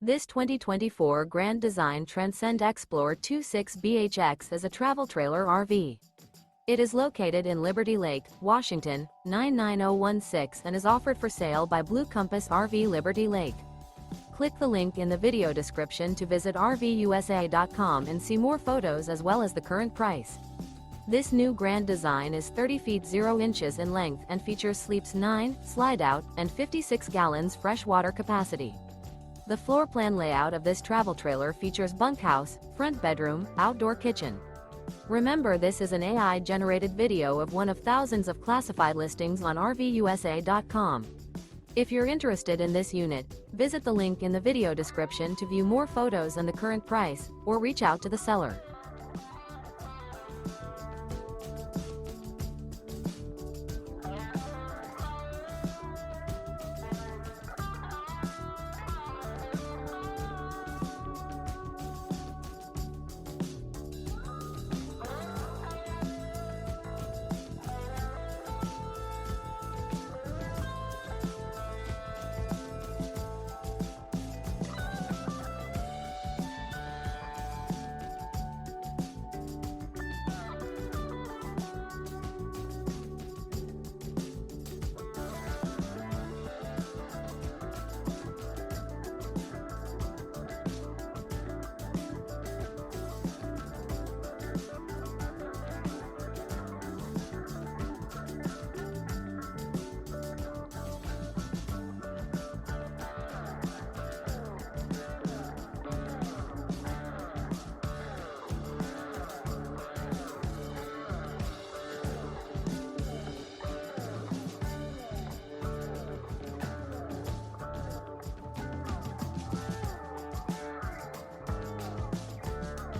This 2024 Grand Design Transcend Xplor 26BHX is a travel trailer RV. It is located in Liberty Lake, Washington, 99016 and is offered for sale by Blue Compass RV Liberty Lake. Click the link in the video description to visit RVUSA.com and see more photos as well as the current price. This new Grand Design is 30 feet 0 inches in length and features sleeps 9, Slideout, and 56 gallons fresh water capacity. The floor plan layout of this travel trailer features bunkhouse, front bedroom, outdoor kitchen. Remember, this is an AI-generated video of one of thousands of classified listings on RVUSA.com. If you're interested in this unit, visit the link in the video description to view more photos and the current price, or reach out to the seller.